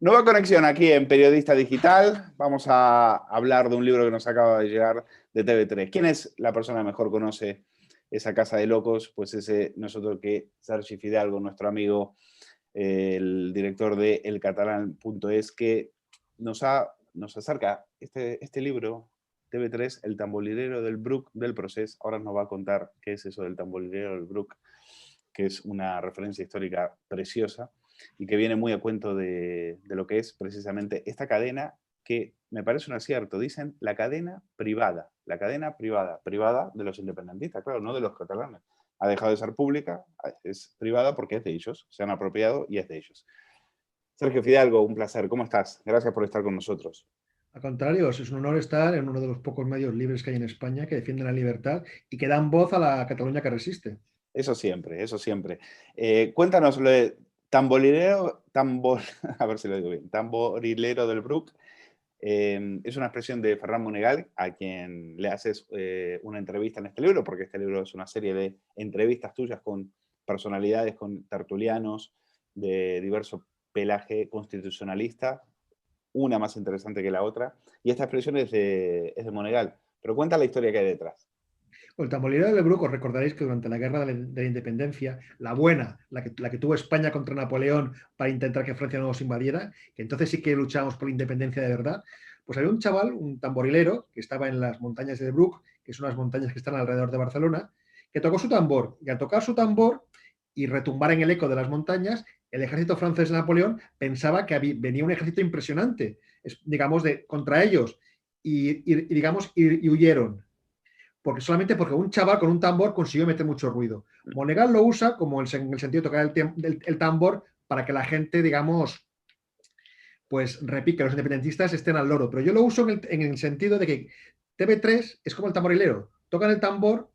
Nueva conexión aquí en Periodista Digital. Vamos a hablar de un libro que nos acaba de llegar de TV3. ¿Quién es la persona que mejor conoce esa casa de locos? Pues ese nosotros que Sergi Fidalgo, nuestro amigo, el director de elcatalán.es, que nos acerca este libro, TV3, El tamborilero del Bruc del Procés. Ahora nos va a contar qué es eso del tamborilero del Bruc, que es una referencia histórica preciosa y que viene muy a cuento de lo que es precisamente esta cadena, que me parece un acierto. Dicen la cadena privada de los independentistas, claro, no de los catalanes. Ha dejado de ser pública, es privada porque es de ellos, se han apropiado y es de ellos. Sergio Fidalgo, un placer, ¿cómo estás? Gracias por estar con nosotros. Al contrario, es un honor estar en uno de los pocos medios libres que hay en España que defienden la libertad y que dan voz a la Cataluña que resiste. Eso siempre, eso siempre. Cuéntanos lo de a ver si lo digo bien, tamborilero del Bruc. Es una expresión de Ferran Monegal, a quien le haces una entrevista en este libro, porque este libro es una serie de entrevistas tuyas con personalidades, con tertulianos de diverso pelaje constitucionalista, una más interesante que la otra, y esta expresión es de Monegal. Pero cuenta la historia que hay detrás. El tamborilero del Bruc, os recordaréis que durante la guerra de la independencia, la buena, la que tuvo España contra Napoleón para intentar que Francia no nos invadiera, que entonces sí que luchábamos por la independencia de verdad, pues había un chaval, un tamborilero, que estaba en las montañas del Bruc, que son unas montañas que están alrededor de Barcelona, que tocó su tambor. Y al tocar su tambor y retumbar en el eco de las montañas, el ejército francés de Napoleón pensaba que venía un ejército impresionante, digamos, contra ellos, y huyeron solamente porque un chaval con un tambor consiguió meter mucho ruido. Monegal lo usa como en el sentido de tocar el tambor para que la gente, digamos, pues repique, los independentistas estén al loro. Pero yo lo uso en el sentido de que TV3 es como el tamborilero. Tocan el tambor,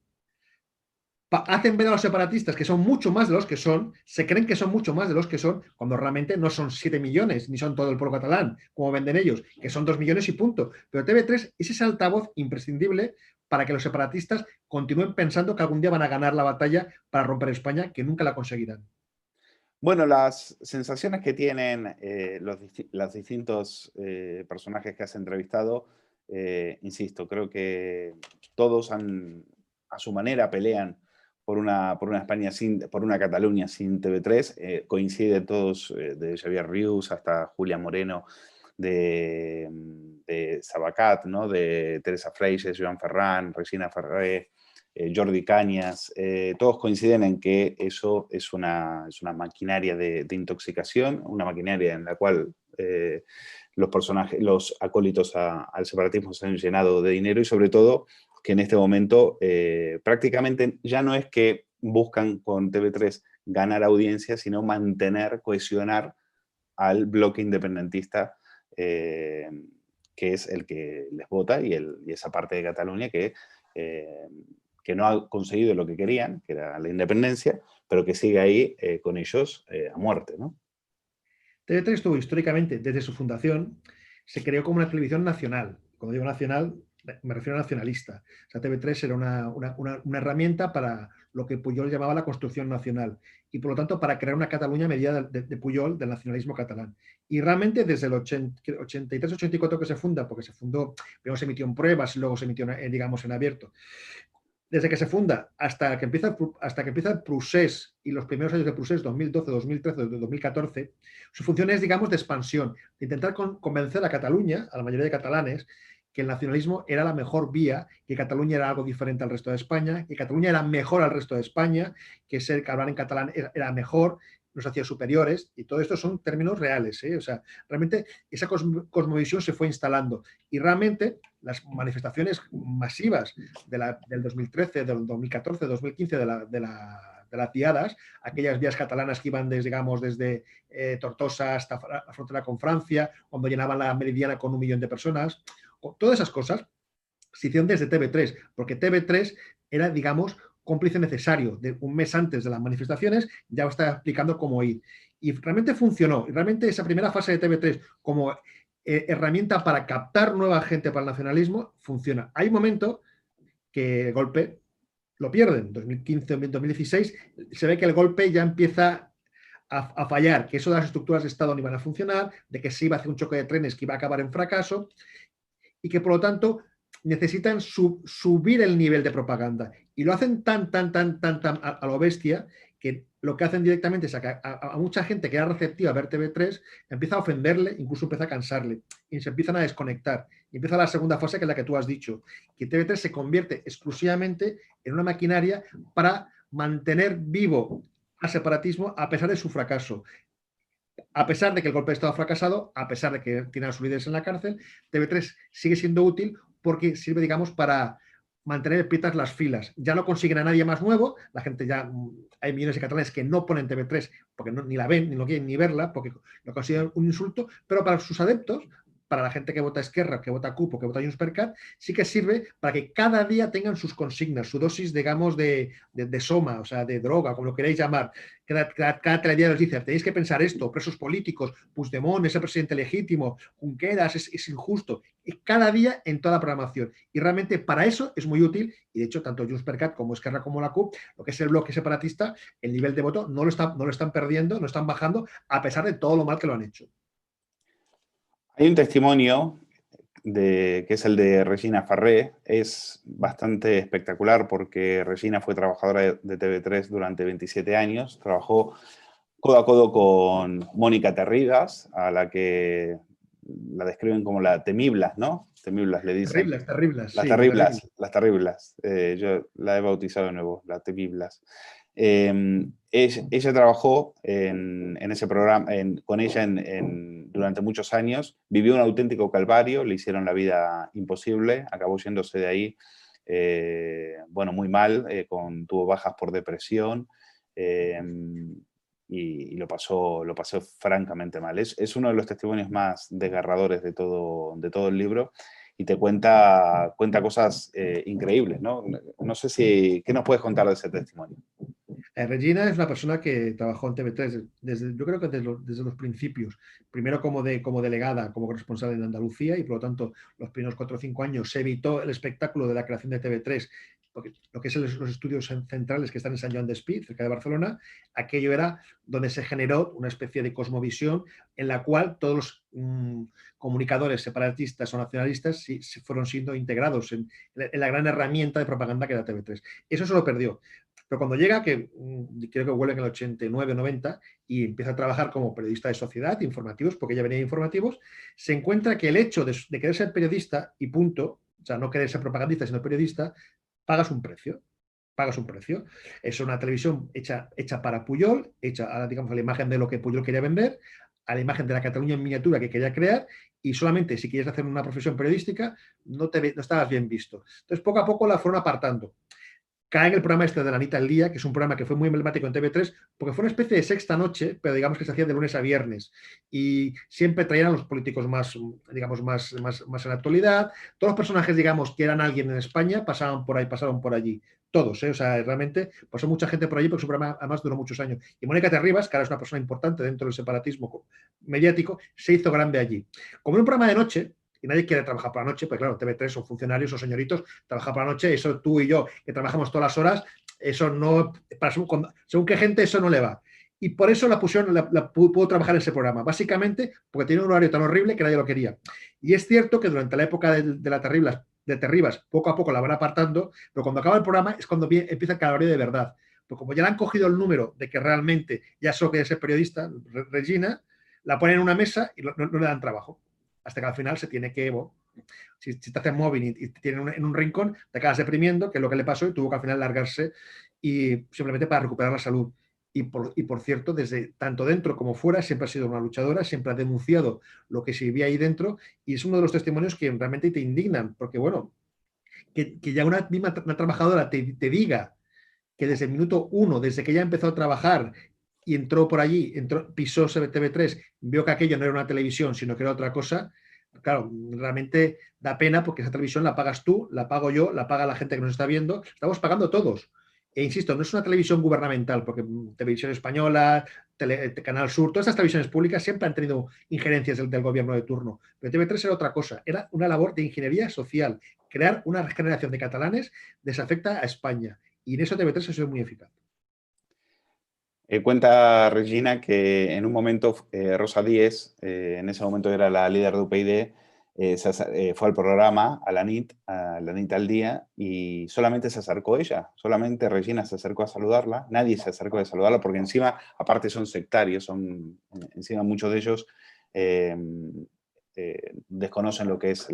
hacen ver a los separatistas que son mucho más de los que son, se creen que son mucho más de los que son, cuando realmente no son 7 millones, ni son todo el pueblo catalán, como venden ellos, que son 2 millones y punto. Pero TV3 es ese altavoz imprescindible para que los separatistas continúen pensando que algún día van a ganar la batalla para romper España, que nunca la conseguirán. Bueno, las sensaciones que tienen los distintos personajes que has entrevistado, insisto, creo que todos a su manera pelean por una España por una Cataluña sin TV3. Coinciden todos, de Xavier Rius hasta Julia Moreno, de Sabacat, ¿no? De Teresa Freixes, Joan Ferran, Regina Ferrer, Jordi Cañas, todos coinciden en que eso es una maquinaria de intoxicación, una maquinaria en la cual los acólitos al separatismo se han llenado de dinero y sobre todo que en este momento prácticamente ya no es que buscan con TV3 ganar audiencia, sino mantener, cohesionar al bloque independentista, que es el que les vota y esa parte de Cataluña que no ha conseguido lo que querían, que era la independencia, pero que sigue ahí con ellos a muerte, ¿no? TV3 tuvo históricamente, desde su fundación, se creó como una televisión nacional. Cuando digo nacional, me refiero a nacionalista. O sea, TV3 era una herramienta para lo que Pujol llamaba la construcción nacional y, por lo tanto, para crear una Cataluña a medida de Pujol, del nacionalismo catalán. Y realmente desde el 83-84 que se funda, porque se fundó, primero se emitió en pruebas y luego se emitió, digamos, en abierto, desde que se funda hasta que empieza el procés y los primeros años del procés, 2012, 2013, 2014, su función es, digamos, de expansión, de intentar convencer a Cataluña, a la mayoría de catalanes, que el nacionalismo era la mejor vía, que Cataluña era algo diferente al resto de España, que Cataluña era mejor al resto de España, que hablar en catalán era mejor, nos hacía superiores, y todo esto son términos reales, ¿eh? O sea, realmente esa cosmovisión se fue instalando, y realmente las manifestaciones masivas del 2013, del 2014, 2015, de las diadas, aquellas vías catalanas que iban desde Tortosa hasta la frontera con Francia, cuando llenaban la Meridiana con 1 millón de personas, todas esas cosas se hicieron desde TV3, porque TV3 era, digamos, cómplice necesario. Un mes antes de las manifestaciones ya estaba explicando cómo ir. Y realmente funcionó. Y realmente esa primera fase de TV3 como herramienta para captar nueva gente para el nacionalismo funciona. Hay un momento que el golpe lo pierden. En 2015, 2016, se ve que el golpe ya empieza a fallar, que eso de las estructuras de Estado no iban a funcionar, de que se iba a hacer un choque de trenes que iba a acabar en fracaso y que por lo tanto necesitan subir el nivel de propaganda. Y lo hacen tan a lo bestia que lo que hacen directamente es que a mucha gente que era receptiva a ver TV3 empieza a ofenderle, incluso empieza a cansarle y se empiezan a desconectar. Y empieza la segunda fase, que es la que tú has dicho, que TV3 se convierte exclusivamente en una maquinaria para mantener vivo al separatismo a pesar de su fracaso. A pesar de que el golpe de Estado ha fracasado, a pesar de que tiene a sus líderes en la cárcel, TV3 sigue siendo útil porque sirve, digamos, para mantener pietas las filas. Ya no consiguen a nadie más nuevo, la gente ya, hay millones de catalanes que no ponen TV3 porque no, ni la ven, ni lo quieren ni verla, porque lo consideran un insulto, pero para sus adeptos, para la gente que vota Esquerra, que vota CUP o que vota Junts per Cat, sí que sirve para que cada día tengan sus consignas, su dosis, digamos, de soma, o sea, de droga, como lo queréis llamar. Cada telediario les dice, tenéis que pensar esto, presos políticos, Puigdemont es el presidente legítimo, Junqueras es injusto. Y cada día en toda la programación. Y realmente para eso es muy útil, y de hecho tanto Junts per Cat como Esquerra como la CUP, lo que es el bloque separatista, el nivel de voto no lo están perdiendo, no están bajando, a pesar de todo lo mal que lo han hecho. Hay un testimonio que es el de Regina Farré. Es bastante espectacular porque Regina fue trabajadora de TV3 durante 27 años, trabajó codo a codo con Mónica Terribas, a la que la describen como la temiblas, ¿no? Temiblas le dicen. Terribles. Las sí, terriblas, las terriblas. Yo la he bautizado de nuevo, las temiblas. Ella trabajó en ese programa, con ella durante muchos años, vivió un auténtico calvario, le hicieron la vida imposible, acabó yéndose de ahí, bueno, muy mal, tuvo bajas por depresión, y lo pasó francamente mal. Es uno de los testimonios más desgarradores de todo el libro, y te cuenta cosas increíbles, ¿no? No sé ¿qué nos puedes contar de ese testimonio? Regina es una persona que trabajó en TV3 yo creo que desde los principios. Primero como delegada, como corresponsal en Andalucía, y por lo tanto los primeros 4 o 5 años se evitó el espectáculo de la creación de TV3, porque lo que es los estudios centrales que están en Sant Joan d'Espí, cerca de Barcelona, aquello era donde se generó una especie de cosmovisión en la cual todos los comunicadores separatistas o nacionalistas sí fueron siendo integrados en la gran herramienta de propaganda que era TV3. Eso se lo perdió. Pero cuando llega, que creo que vuelve en el 89 90 y empieza a trabajar como periodista de sociedad, informativos, porque ella venía de informativos, se encuentra que el hecho de querer ser periodista y punto, o sea, no querer ser propagandista, sino periodista, pagas un precio. Pagas un precio. Es una televisión hecha para Pujol, hecha a, digamos, a la imagen de lo que Pujol quería vender, a la imagen de la Cataluña en miniatura que quería crear, y solamente si quieres hacer una profesión periodística no estabas bien visto. Entonces, poco a poco la fueron apartando. Cae en el programa este de la Anita al Día, que es un programa que fue muy emblemático en TV3, porque fue una especie de sexta noche, pero digamos que se hacía de lunes a viernes. Y siempre traían a los políticos más, digamos, más en la actualidad. Todos los personajes, digamos, que eran alguien en España, pasaron por allí. Todos, ¿eh? O sea, realmente pasó mucha gente por allí porque su programa además duró muchos años. Y Mónica Terribas, que ahora es una persona importante dentro del separatismo mediático, se hizo grande allí. Como en un programa de noche, y nadie quiere trabajar por la noche, pues claro, TV3 son funcionarios o señoritos, trabajar por la noche, eso tú y yo, que trabajamos todas las horas, eso no, según qué gente, eso no le va. Y por eso la pusieron, pudo trabajar en ese programa, básicamente porque tiene un horario tan horrible que nadie lo quería. Y es cierto que durante la época de Terribas, poco a poco la van apartando, pero cuando acaba el programa es cuando empieza el calvario de verdad. Pues como ya le han cogido el número de que realmente ya solo quiere ser periodista, Regina, la ponen en una mesa y no le dan trabajo. Hasta que al final se tiene que, bueno, si te hacen móvil y te tienen en un rincón, te acabas deprimiendo, que es lo que le pasó, y tuvo que al final largarse y simplemente para recuperar la salud. Y por cierto, desde tanto dentro como fuera, siempre ha sido una luchadora, siempre ha denunciado lo que se vivía ahí dentro, y es uno de los testimonios que realmente te indignan, porque bueno, que ya una misma trabajadora te diga que desde el minuto 1, desde que ella empezó a trabajar y entró por allí, pisó TV3, vio que aquello no era una televisión, sino que era otra cosa, claro, realmente da pena porque esa televisión la pagas tú, la pago yo, la paga la gente que nos está viendo, estamos pagando todos. E insisto, no es una televisión gubernamental, porque Televisión Española, Canal Sur, todas estas televisiones públicas siempre han tenido injerencias del gobierno de turno. Pero TV3 era otra cosa, era una labor de ingeniería social, crear una generación de catalanes desafecta a España. Y en eso TV3 ha sido muy eficaz. Cuenta Regina que en un momento Rosa Díez, en ese momento era la líder de UPyD, fue al programa, a la NIT al día, y solamente se acercó ella, solamente Regina se acercó a saludarla, nadie se acercó a saludarla, porque encima, aparte son sectarios, encima muchos de ellos desconocen lo que es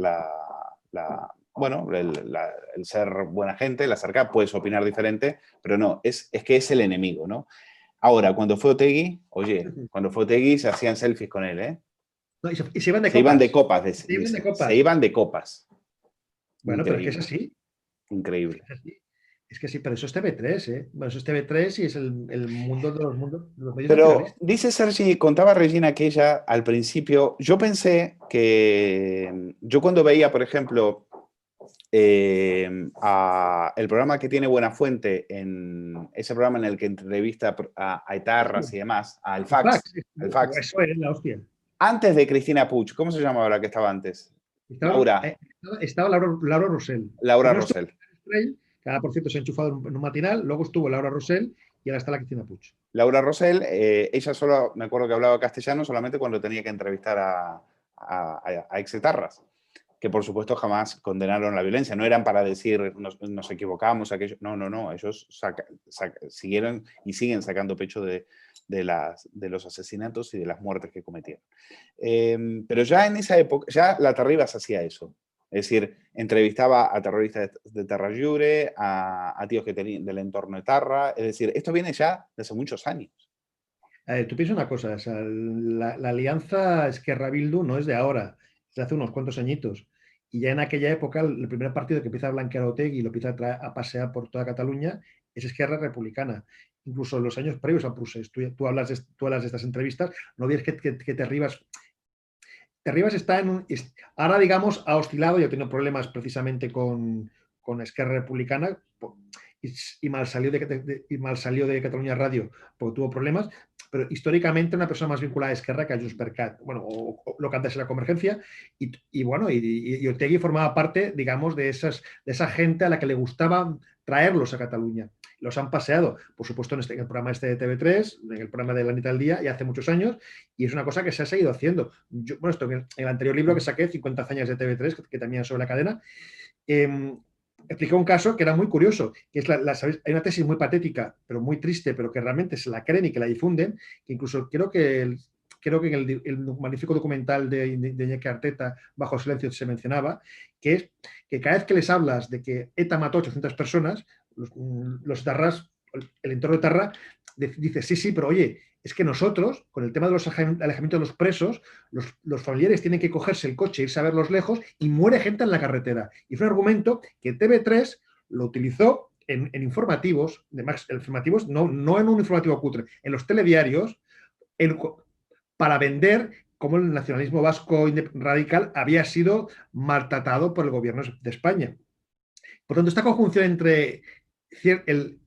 bueno, el ser buena gente, la acerca, puedes opinar diferente, pero no, es que es el enemigo, ¿no? Ahora, cuando fue Otegi, oye, cuando fue Otegi se hacían selfies con él, ¿eh? No, y se iban de Se iban de copas. copas, Se iban de dicen. Se copas. iban de copas. Bueno, pero es que es Increíble, así. increíble. Es así. Es que sí, pero eso es TV3, ¿eh? Bueno, eso es TV3 y es el mundo de los mundos, de los medios Pero nacionalistas. dice Sergi, contaba Regina que ella al principio, yo pensé que yo cuando veía, por ejemplo, el programa que tiene Buenafuente, en ese programa en el que entrevista a etarras y demás, al El fax, fax. al fax, Eso es la hostia. antes de Cristina Puig, ¿cómo se llamaba la que estaba antes? Laura, Estaba Laura Rosell. Laura Primero estuvo Rosell. Estrell, que ahora, por cierto, se ha enchufado en un matinal. Luego estuvo Laura Rosell y ahora está la Cristina Puig. Laura Rosell, ella solo, me acuerdo que hablaba castellano solamente cuando tenía que entrevistar a exetarras, que por supuesto jamás condenaron la violencia, no eran para decir nos equivocamos, aquello, no, ellos siguieron y siguen sacando pecho de los asesinatos y de las muertes que cometieron. Pero ya en esa época, ya la Terribas hacía eso. Es decir, entrevistaba a terroristas de Terra Lliure, a tíos que tenían del entorno de Tarra. Es decir, esto viene ya de hace muchos años. Tú piensas una cosa, o sea, la alianza Esquerra-Bildu no es de ahora, es de hace unos cuantos añitos. Y ya en aquella época, el primer partido que empieza a blanquear a Otegi y lo empieza a pasear por toda Cataluña es Esquerra Republicana. Incluso en los años previos a Prusés, tú hablas de estas entrevistas, no ves que Terribas está ahora, digamos, ha oscilado y ha tenido problemas precisamente con Esquerra Republicana y mal salió de Cataluña Radio porque tuvo problemas, pero históricamente una persona más vinculada a Esquerra que a Junts per Cat, bueno, o lo que antes era Convergencia, y Otegi formaba parte, digamos, de esa gente a la que le gustaba traerlos a Cataluña. Los han paseado, por supuesto, en el programa de TV3, en el programa de La Nit al Día, y hace muchos años, y es una cosa que se ha seguido haciendo. Esto en el anterior libro que saqué, 50 hazañas de TV3, que también es sobre la cadena, expliqué un caso que era muy curioso, que es hay una tesis muy patética, pero muy triste, pero que realmente se la creen y que la difunden, que incluso creo que en el magnífico documental de Iñaki Arteta, Bajo Silencio, se mencionaba, que es que cada vez que les hablas de que ETA mató a 800 personas, los Tarras, el entorno de Tarra, dice, sí, pero oye, es que nosotros, con el tema de los alejamientos de los presos, los familiares tienen que cogerse el coche, irse a verlos lejos y muere gente en la carretera. Y fue un argumento que TV3 lo utilizó en informativos, informativos no en un informativo cutre, en los telediarios, para vender cómo el nacionalismo vasco radical había sido maltratado por el gobierno de España. Por tanto, esta conjunción entre el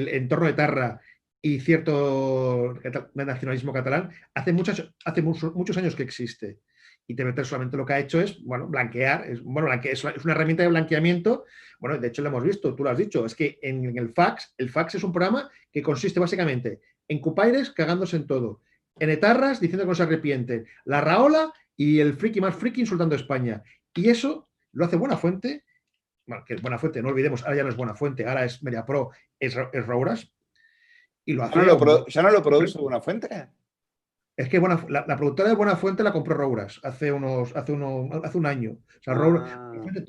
entorno de Tarra y cierto nacionalismo catalán hace muchos años que existe. Y TV3 solamente lo que ha hecho es, blanquear. Es una herramienta de blanqueamiento. Bueno, de hecho lo hemos visto, tú lo has dicho, es que en el fax es un programa que consiste básicamente en cupaires cagándose en todo, en etarras diciendo que no se arrepienten, la Raola y el friki más friki insultando a España. Y eso lo hace Buenafuente. Bueno, que es Buenafuente, no olvidemos, ahora ya no es Buenafuente, ahora es Mediapro, es Rouras, y lo hace ¿Ya no lo produce Buenafuente? Es que la productora de Buenafuente la compró Rouras hace un año. O sea, Buenafuente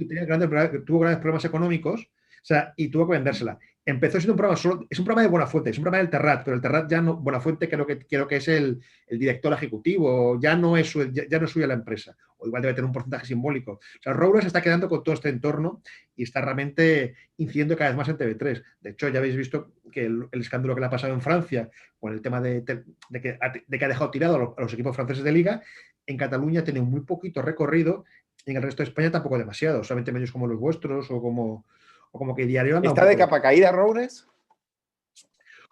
tuvo grandes problemas económicos, o sea, y tuvo que vendérsela. Empezó siendo un programa es un programa de Buenafuente, es un programa del Terrat, pero el Terrat ya no, Buenafuente creo que es el director ejecutivo, ya no es suya la empresa, o igual debe tener un porcentaje simbólico. O sea, Rouras está quedando con todo este entorno y está realmente incidiendo cada vez más en TV3. De hecho, ya habéis visto que el escándalo que le ha pasado en Francia con el tema de que ha dejado tirado a los equipos franceses de liga, en Cataluña tiene muy poquito recorrido y en el resto de España tampoco demasiado, solamente medios como los vuestros o como que Diario anda ¿Está de capa caída Roures?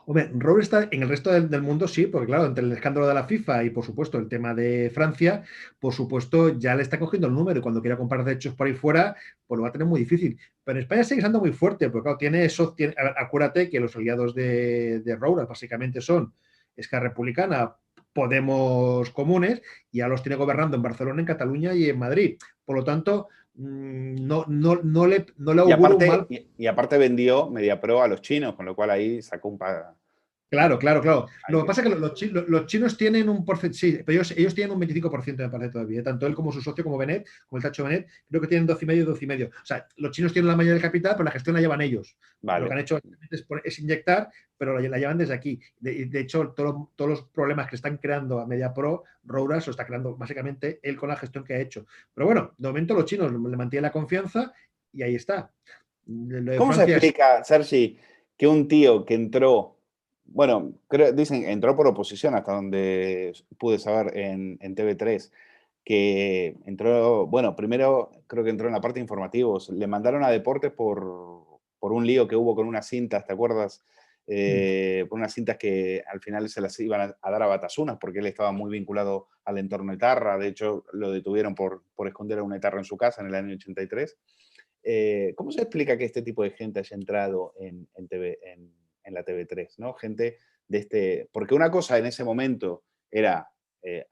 Hombre, Roures está en el resto del mundo, sí, porque claro, entre el escándalo de la FIFA y por supuesto el tema de Francia, por supuesto ya le está cogiendo el número y cuando quiera comprar derechos por ahí fuera, pues lo va a tener muy difícil. Pero en España sigue siendo muy fuerte, porque claro, acuérdate que los aliados de Roures básicamente son Esquerra Republicana, Podemos Comunes, y ya los tiene gobernando en Barcelona, en Cataluña y en Madrid. Por lo tanto, no le Y auguro un aparte, mal. y aparte vendió MediaPro a los chinos, con lo cual ahí sacó un par. Claro, claro, claro. Hay Lo que que- pasa es que los chinos tienen un porcentaje, sí, pero ellos tienen un 25% me parece todavía, tanto él como su socio, como Benet, como el Tacho Benet, creo que tienen 12,5 y 12,5. O sea, los chinos tienen la mayoría del capital, pero la gestión la llevan ellos. Lo que Vale. han hecho es inyectar, pero la llevan desde aquí. De hecho, todos los problemas que están creando a MediaPro, Roura, se lo está creando básicamente él con la gestión que ha hecho. Pero bueno, de momento los chinos le mantienen la confianza y ahí está. Lo de ¿Cómo se Francia es. explica, Sergi, que un tío que entró, bueno, dicen entró por oposición hasta donde pude saber en TV3, que entró, bueno, primero creo que entró en la parte de informativos, le mandaron a deportes por un lío que hubo con unas cintas, ¿te acuerdas? Por unas cintas que al final se las iban a dar a Batasunas porque él estaba muy vinculado al entorno etarra, de hecho lo detuvieron por esconder a un etarra en su casa en el año 83. ¿Cómo se explica que este tipo de gente haya entrado en la TV3, ¿no? Gente de este. Porque una cosa en ese momento era eh,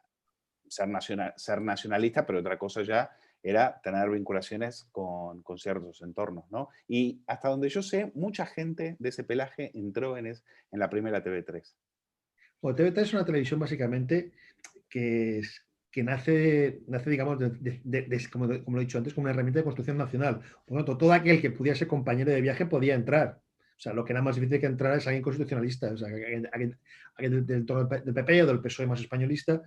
ser nacionalista, pero otra cosa ya era tener vinculaciones con ciertos entornos, ¿no? Y hasta donde yo sé, mucha gente de ese pelaje entró en la primera TV3. O TV3 es una televisión básicamente que nace digamos, como lo he dicho antes, como una herramienta de construcción nacional. Por lo tanto, todo aquel que pudiera ser compañero de viaje podía entrar. O sea, lo que era más difícil que entrar es alguien constitucionalista, o sea, alguien del entorno del PP o del PSOE más españolista,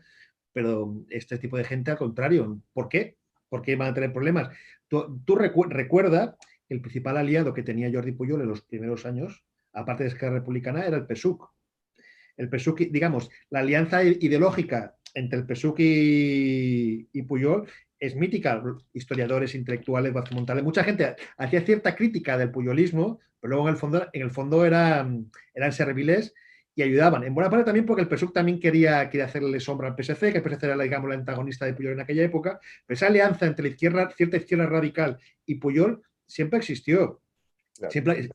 pero este tipo de gente, al contrario. ¿Por qué? ¿Por qué van a tener problemas? Tú recuerda que el principal aliado que tenía Jordi Pujol en los primeros años, aparte de Esquerra Republicana, era el PSUC. El PSUC, digamos, la alianza ideológica entre el PSUC y Puyol es mítica. Historiadores, intelectuales, Montales, mucha gente hacía cierta crítica del puyolismo, pero luego en el fondo eran serviles y ayudaban. En buena parte también porque el PSUC también quería hacerle sombra al PSC, que el PSC era, digamos, la antagonista de Puyol en aquella época, pero esa alianza entre cierta izquierda radical y Puyol siempre existió. Claro. Siempre,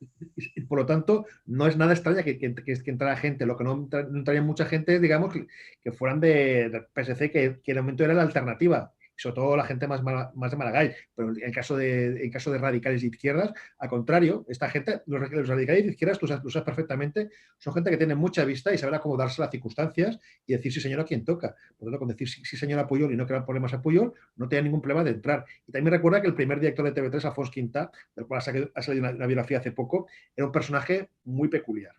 por lo tanto, no es nada extraña que entrara gente. Lo que no entraría mucha gente, digamos, que fueran del PSC, que en el momento era la alternativa, sobre todo la gente más de Maragall. Pero en caso de radicales de izquierdas, al contrario, esta gente, los radicales de izquierdas, tú sabes perfectamente, son gente que tiene mucha vista y sabe acomodarse a las circunstancias y decir sí señor a quien toca. Por lo tanto, con decir sí señor a Puyol y no crear problemas a Puyol, no tenía ningún problema de entrar. Y también recuerda que el primer director de TV3, Alfons Quintà, del cual ha salido una biografía hace poco, era un personaje muy peculiar.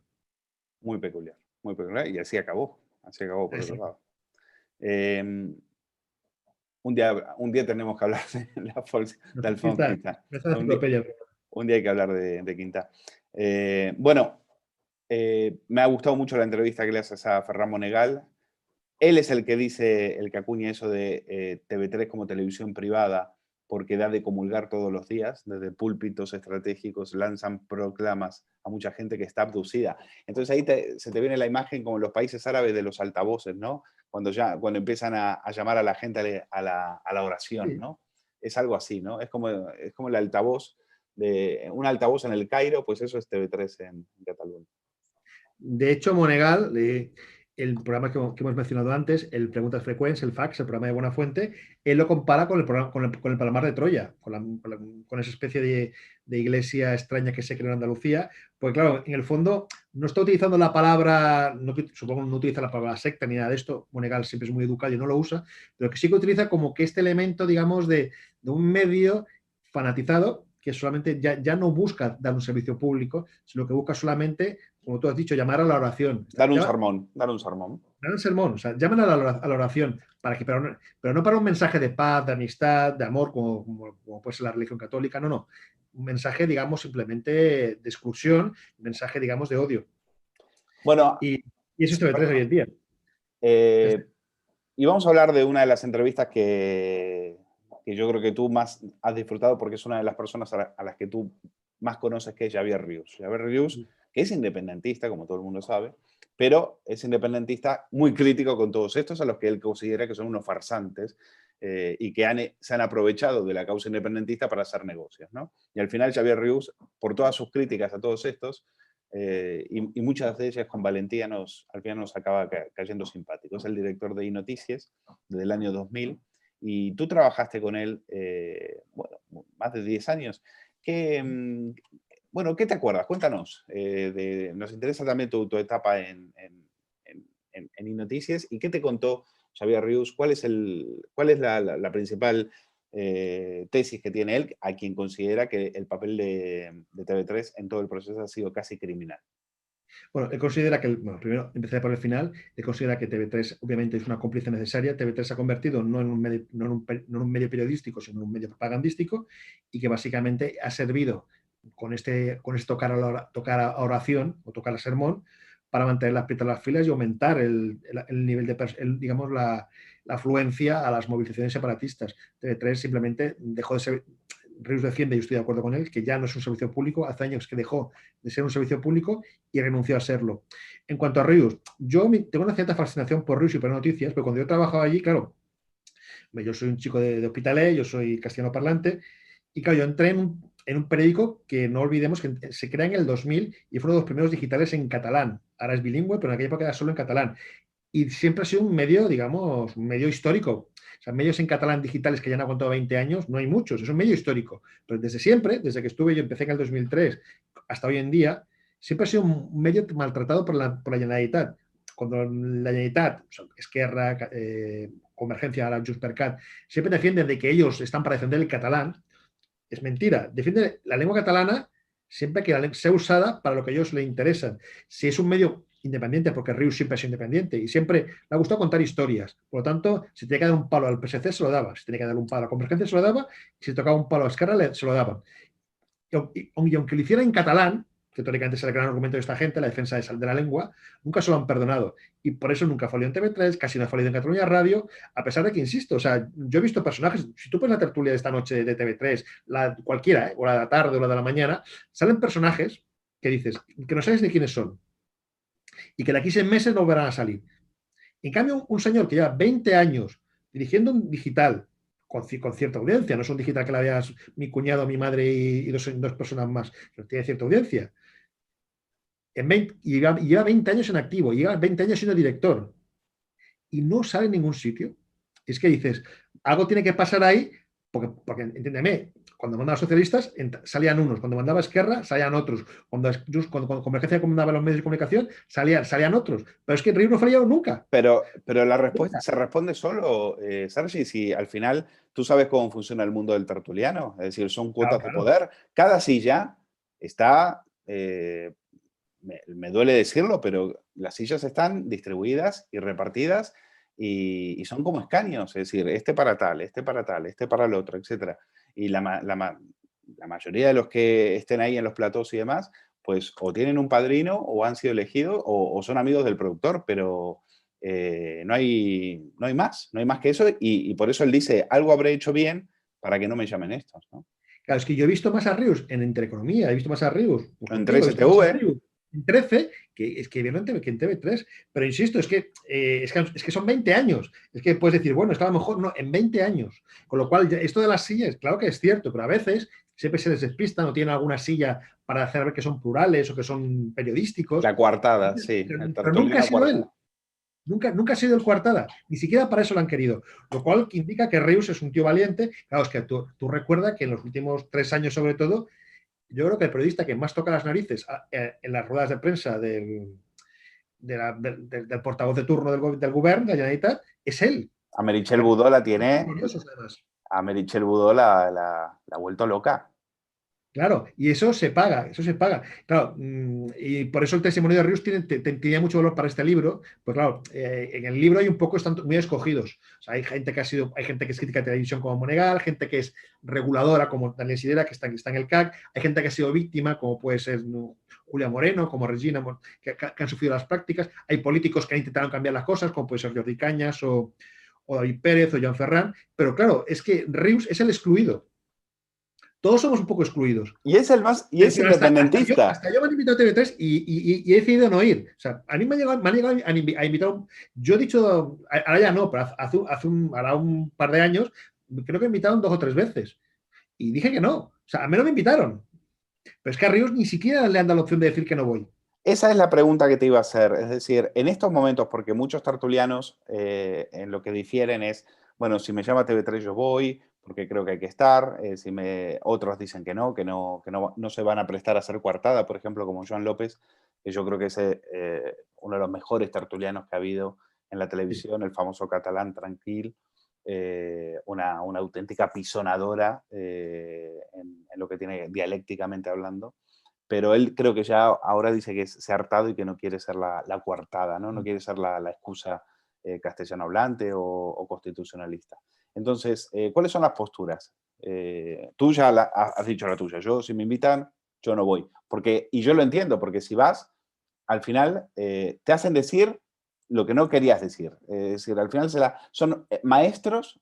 Muy peculiar, muy peculiar. Y así acabó por otro lado. Eh, un día tenemos que hablar de Alfons Quintà, Quintá. es una enciclopedia. Un día hay que hablar de Quintá. Bueno, me ha gustado mucho la entrevista que le haces a Ferran Monegal. Él es el que dice, el que acuña eso de TV3 como televisión privada, porque da de comulgar todos los días, desde púlpitos estratégicos, lanzan proclamas a mucha gente que está abducida. Entonces ahí se te viene la imagen como en los países árabes de los altavoces, ¿no? Cuando empiezan a llamar a la gente a la oración, Sí. ¿no? Es algo así, ¿no? Es como el altavoz, un altavoz en el Cairo, pues eso es TV3 en Cataluña. De hecho, Monegal, el programa que hemos mencionado antes, el Preguntas Frecuentes, el FAX, el programa de Buenafuente, él lo compara con el, programa, con el Palmar de Troya, con esa especie de iglesia extraña que se creó en Andalucía. Porque, claro, en el fondo no está utilizando la palabra, supongo que no utiliza la palabra secta ni nada de esto. Monegal siempre es muy educado y no lo usa, pero que sí que utiliza como que este elemento, digamos, de un medio fanatizado que solamente ya no busca dar un servicio público, sino que busca solamente, como tú has dicho, llamar a la oración. Dar un sermón, dar un sermón. Dar un sermón, o sea, llaman a la oración, pero no para un mensaje de paz, de amistad, de amor, como puede ser la religión católica, no. Un mensaje, digamos, simplemente de exclusión, un mensaje, digamos, de odio. Bueno, Y eso es TV3 hoy perdón. en día. Y vamos a hablar de una de las entrevistas que yo creo que tú más has disfrutado porque es una de las personas a las que tú más conoces, que es Javier Rius. Javier Rius, que es independentista, como todo el mundo sabe, pero es independentista muy crítico con todos estos, a los que él considera que son unos farsantes y que se han aprovechado de la causa independentista para hacer negocios, ¿no? Y al final Javier Rius, por todas sus críticas a todos estos, y muchas de ellas con valentía al final nos acaba cayendo simpático. Es el director de iNoticias desde el año 2000 y tú trabajaste con él, bueno, más de 10 años. Bueno, ¿qué te acuerdas? Cuéntanos. Nos interesa también tu etapa en iNoticias y qué te contó Xavier Rius. ¿Cuál es la principal tesis que tiene él, a quien considera que el papel de TV3 en todo el proceso ha sido casi criminal? Bueno, él considera que, bueno, primero empecé por el final, él considera que TV3 obviamente es una cómplice necesaria. TV3 se ha convertido no en un medio periodístico, sino en un medio propagandístico y que básicamente ha servido con este tocar a oración o tocar a sermón para mantener las piedras en las filas y aumentar el nivel de, digamos, la afluencia a las movilizaciones separatistas. TV3 simplemente dejó de ser... Rius defiende, y estoy de acuerdo con él, que ya no es un servicio público. Hace años que dejó de ser un servicio público y renunció a serlo. En cuanto a Rius, yo tengo una cierta fascinación por Rius y por noticias, pero cuando yo trabajaba allí, claro, yo soy un chico de Hospitalet, yo soy castellano parlante, y claro, yo entré en un periódico que no olvidemos que se crea en el 2000 y fue uno de los primeros digitales en catalán. Ahora es bilingüe, pero en aquella época era solo en catalán. Y siempre ha sido un medio, digamos, un medio histórico. O sea, medios en catalán digitales que ya han aguantado 20 años, no hay muchos, es un medio histórico. Pero desde siempre, desde que estuve, yo empecé en el 2003 hasta hoy en día, siempre ha sido un medio maltratado por la Generalitat. Cuando la Generalitat, Esquerra, Convergencia, la Junts per Cat, siempre defienden de que ellos están para defender el catalán, es mentira. Defienden la lengua catalana siempre que sea usada para lo que a ellos les interesan. Si es un medio independiente, porque Rius siempre ha sido independiente y siempre le ha gustado contar historias. Por lo tanto, si tenía que dar un palo al PSC, se lo daba. Si tenía que dar un palo a la Convergencia, se lo daba. Y si tocaba un palo a Esquerra, se lo daban. Y aunque lo hiciera en catalán, que teóricamente es el gran argumento de esta gente, la defensa de la lengua, nunca se lo han perdonado. Y por eso nunca ha fallado en TV3, casi no ha fallado en Cataluña Radio, a pesar de que, insisto, o sea, yo he visto personajes, si tú pones la tertulia de esta noche de TV3, cualquiera, o la de la tarde o la de la mañana, salen personajes que dices, que no sabes de quiénes son, y que de aquí a 6 meses no volverán a salir. En cambio, un señor que lleva 20 años dirigiendo un digital con cierta audiencia, no es un digital que la veas mi cuñado, mi madre y dos personas más, pero tiene cierta audiencia. Lleva 20 años en activo, lleva 20 años siendo director y no sale en ningún sitio. Es que dices, algo tiene que pasar ahí, porque entiéndeme, cuando mandaba socialistas salían unos, cuando mandaba Esquerra salían otros, cuando Convergencia mandaba los medios de comunicación salían otros, pero es que Rius no ha fallado nunca. Pero la respuesta se responde solo, Sergi, si al final tú sabes cómo funciona el mundo del tertuliano, es decir, son cuotas de poder. Cada silla está, me duele decirlo, pero las sillas están distribuidas y repartidas y son como escaños, es decir, este para tal, este para tal, este para el otro, etc. Y la mayoría de los que estén ahí en los platós y demás, pues o tienen un padrino o han sido elegidos o son amigos del productor, pero no hay más que eso y por eso él dice, algo habré hecho bien para que no me llamen estos, ¿no? Claro, es que yo he visto más a Rius en Intereconomía, he visto más a Rius en 3TV, en 13, que es que evidentemente que en TV3, pero insisto, es que son 20 años. Es que puedes decir, bueno, es que a lo mejor no, en 20 años. Con lo cual, esto de las sillas, claro que es cierto, pero a veces siempre se les despista, no tienen alguna silla para hacer ver que son plurales o que son periodísticos. La coartada, sí. Pero nunca ha sido él. Nunca ha sido el coartada, ni siquiera para eso lo han querido. Lo cual indica que Rius es un tío valiente. Claro, es que tú recuerdas que en los últimos 3 años, sobre todo, yo creo que el periodista que más toca las narices en las ruedas de prensa del portavoz de turno del gobierno, de la Generalitat, es él. A Meritxell Budó la tiene. A Meritxell Budó la ha vuelto loca. Claro, y eso se paga. Claro, y por eso el testimonio de Rius tenía mucho valor para este libro, pues claro, en el libro hay un poco, están muy escogidos. O sea, hay gente que es crítica de televisión como Monegal, gente que es reguladora como Daniel Sidera, que está en el CAC, hay gente que ha sido víctima, como puede ser Julia Moreno, como Regina, que han sufrido las prácticas, hay políticos que han intentado cambiar las cosas, como puede ser Jordi Cañas o David Pérez o Joan Ferran, pero claro, es que Rius es el excluido. Todos somos un poco excluidos. Y es el más, y es independentista. Hasta yo me han invitado a TV3 y he decidido no ir. O sea, a mí me han llegado a invitar. Yo he dicho, ahora ya no, pero hará un par de años, creo que me invitaron 2 o 3 veces. Y dije que no. O sea, a mí no me invitaron. Pero es que a Rius ni siquiera le han dado la opción de decir que no voy. esa es la pregunta que te iba a hacer. Es decir, en estos momentos, porque muchos tertulianos en lo que difieren es, bueno, si me llama TV3 yo voy, porque creo que hay que estar. Otros dicen que no se van a prestar a hacer coartada, por ejemplo, como Joan López, que yo creo que es uno de los mejores tertulianos que ha habido en la Sí. televisión, el famoso catalán tranquil, una auténtica pisonadora en lo que tiene dialécticamente hablando. Pero él creo que ya ahora dice que se ha hartado y que no quiere ser la coartada, ¿no? No quiere ser la excusa castellano hablante o constitucionalista. Entonces, ¿cuáles son las posturas? Tú ya has dicho la tuya. Yo, si me invitan, yo no voy. Y yo lo entiendo, porque si vas, al final te hacen decir lo que no querías decir. Es decir, al final son maestros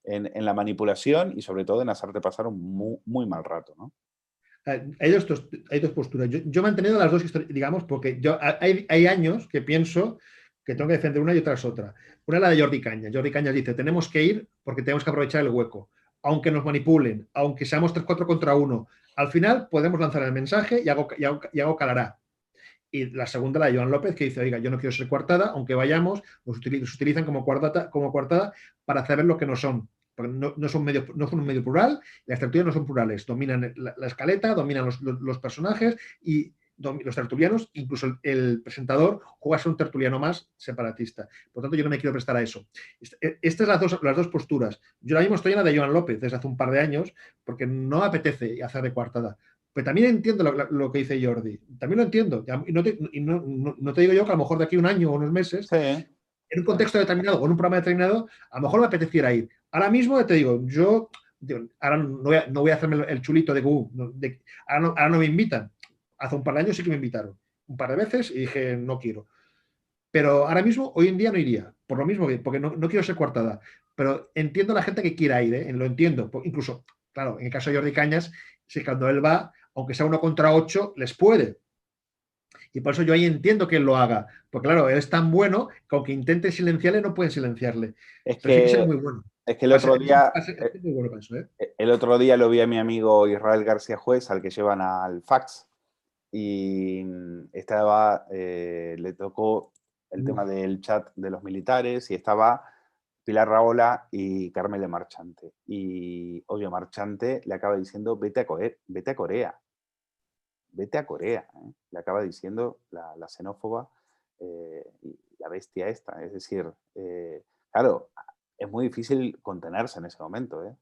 en la manipulación y sobre todo en hacerte pasar un muy mal rato, ¿no? Hay dos posturas. Yo he mantenido las dos, digamos, porque hay años que pienso que tengo que defender una y otra es otra. Una es la de Jordi Cañas. Jordi Cañas dice, tenemos que ir porque tenemos que aprovechar el hueco. Aunque nos manipulen, aunque seamos 3-4 contra 1, al final podemos lanzar el mensaje y algo calará. Y la segunda, la de Joan López, que dice, oiga, yo no quiero ser coartada, aunque vayamos, nos utilizan como coartada para hacer ver lo que no son. Porque no son un medio plural, las tertulias no son plurales. Dominan la escaleta, dominan los personajes y los tertulianos, incluso el presentador, juega a ser un tertuliano más separatista. Por tanto, yo no me quiero prestar a eso. Estas son las dos posturas. Yo ahora mismo estoy en la de Joan López desde hace un par de años porque no me apetece hacer de coartada. Pero también entiendo lo que dice Jordi. También lo entiendo. Y no te digo yo que a lo mejor de aquí a un año o unos meses, Sí, en un contexto determinado o en un programa determinado, a lo mejor me apeteciera ir. Ahora mismo te digo, ahora no voy a hacerme el chulito ahora no me invitan. Hace un par de años sí que me invitaron. Un par de veces y dije, no quiero. Pero ahora mismo, hoy en día no iría. Por lo mismo, porque no quiero ser coartada. Pero entiendo a la gente que quiera ir, ¿eh? Lo entiendo. Incluso, claro, en el caso de Jordi Cañas, si cuando él va, aunque sea 1 contra 8, les puede. Y por eso yo ahí entiendo que él lo haga. Porque claro, él es tan bueno que aunque intenten silenciarle, no pueden silenciarle. es Pero sí que es que, muy bueno. es que el otro día, Es muy bueno para eso, ¿eh? el otro día lo vi a mi amigo Israel García Juez, al que llevan al fax, y le tocó el tema Uf, del chat de los militares y estaba Pilar Rahola y Carmele Marchante. Y oye, Marchante le acaba diciendo, vete a Corea, vete a Corea, ¿eh? Le acaba diciendo la xenófoba y la bestia esta. Es decir, claro, es muy difícil contenerse en ese momento, ¿eh? es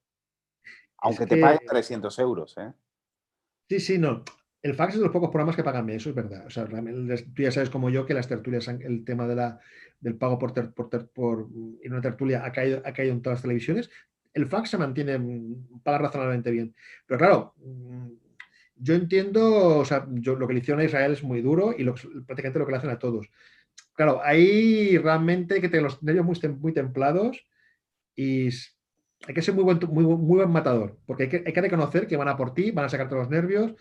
Aunque te que paguen 300 euros, ¿eh? sí, sí, no. El fax es de los pocos programas que pagan bien, eso es verdad. O sea, realmente, tú ya sabes como yo que las tertulias, el tema del pago por ir a una tertulia ha caído en todas las televisiones. El fax se mantiene, paga razonablemente bien. Pero claro, yo entiendo, o sea, lo que le hicieron a Israel es muy duro y prácticamente lo que le hacen a todos. Claro, ahí realmente hay que tener los nervios muy templados y hay que ser muy buen matador, porque hay que reconocer que van a por ti, van a sacarte los nervios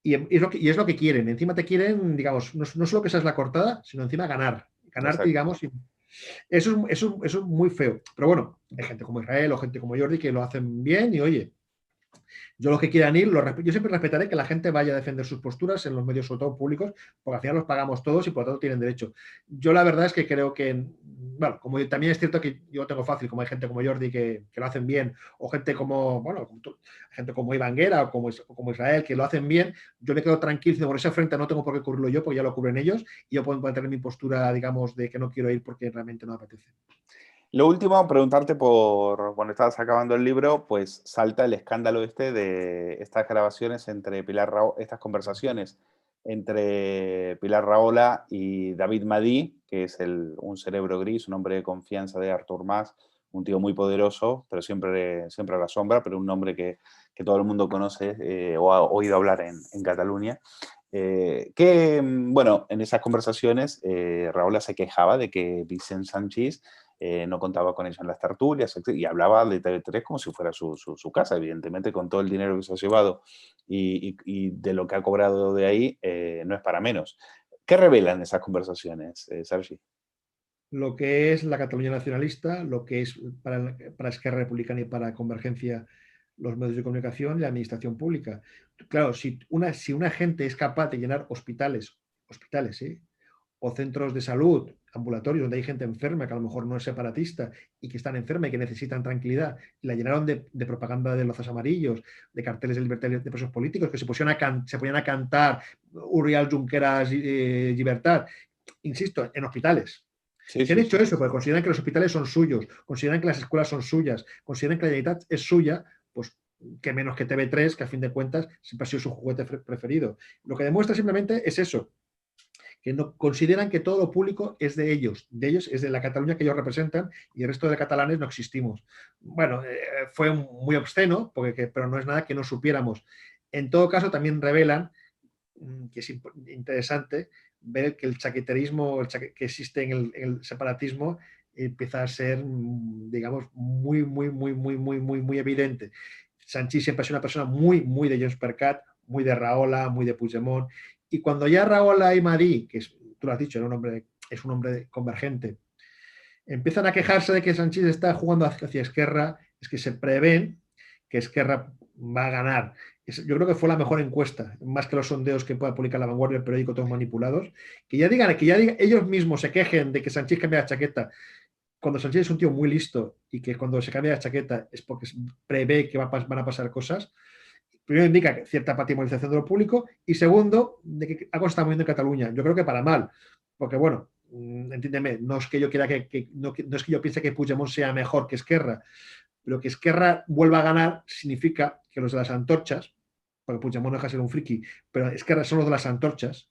y es lo que quieren. Encima te quieren, digamos, no solo que seas la cortada, sino encima ganarte, Exacto. digamos. Eso es muy feo. Pero bueno, hay gente como Israel o gente como Jordi que lo hacen bien y oye, yo los que quieran ir, yo siempre respetaré que la gente vaya a defender sus posturas en los medios, sobre todo públicos, porque al final los pagamos todos y por lo tanto tienen derecho. Yo la verdad es que creo que, bueno, como también es cierto que yo lo tengo fácil, como hay gente como Jordi que lo hacen bien, o gente como, bueno, gente como Ivanguera o como Israel que lo hacen bien, yo me quedo tranquilo, por ese frente no tengo por qué cubrirlo yo, porque ya lo cubren ellos, y yo puedo mantener mi postura, digamos, de que no quiero ir porque realmente no me apetece. Lo último, preguntarte cuando estabas acabando el libro, pues salta el escándalo este de estas grabaciones estas conversaciones entre Pilar Rahola y David Madí, que es un cerebro gris, un hombre de confianza de Artur Mas, un tío muy poderoso, pero siempre a la sombra, pero un nombre que todo el mundo conoce o ha oído hablar en Cataluña. Bueno, en esas conversaciones Rahola se quejaba de que Vicent Sanchis no contaba con ella en las tertulias, etc. Y hablaba de TV3 como si fuera su casa, evidentemente, con todo el dinero que se ha llevado y de lo que ha cobrado de ahí, no es para menos. ¿Qué revelan esas conversaciones, Sergi? Lo que es la Cataluña nacionalista, lo que es para Esquerra Republicana y para Convergencia los medios de comunicación y la administración pública. Claro, si una gente es capaz de llenar hospitales, ¿sí?, o centros de salud, ambulatorios, donde hay gente enferma que a lo mejor no es separatista y que están enferma y que necesitan tranquilidad, y la llenaron de propaganda de lozas amarillos, de carteles de libertad de presos políticos, que se ponían a cantar Uriel Junqueras Libertad, insisto, en hospitales. Sí, Si han sí, hecho sí. eso, porque consideran que los hospitales son suyos, consideran que las escuelas son suyas, consideran que la Generalitat es suya, pues que menos que TV3, que a fin de cuentas siempre ha sido su juguete preferido. Lo que demuestra simplemente es eso, que no, consideran que todo lo público es de ellos es de la Cataluña que ellos representan y el resto de catalanes no existimos. Bueno, fue muy obsceno, pero no es nada que no supiéramos. En todo caso, también revelan, que es interesante, ver que el chaqueterismo que existe en el separatismo empieza a ser, digamos, muy evidente. Sanchís siempre ha sido una persona muy de Junts per Cat, muy de Rahola, muy de Puigdemont, y cuando ya Rahola y Madí, que tú lo has dicho, es un hombre convergente, empiezan a quejarse de que Sanchís está jugando hacia Esquerra, es que se prevén que Esquerra va a ganar. Yo creo que fue la mejor encuesta, más que los sondeos que pueda publicar La Vanguardia, el periódico, todos manipulados. Que ya digan, ellos mismos se quejen de que Sanchís cambia la chaqueta, cuando Sanchís es un tío muy listo y que cuando se cambia la chaqueta es porque prevé que van a pasar cosas. Primero indica cierta patrimonialización de lo público y segundo, de que algo se está moviendo en Cataluña. Yo creo que para mal, porque bueno, entiéndeme, no es que yo quiera no es que yo piense que Puigdemont sea mejor que Esquerra, pero que Esquerra vuelva a ganar significa que los de las antorchas, porque Puigdemont no deja de ser un friki, pero Esquerra son los de las antorchas,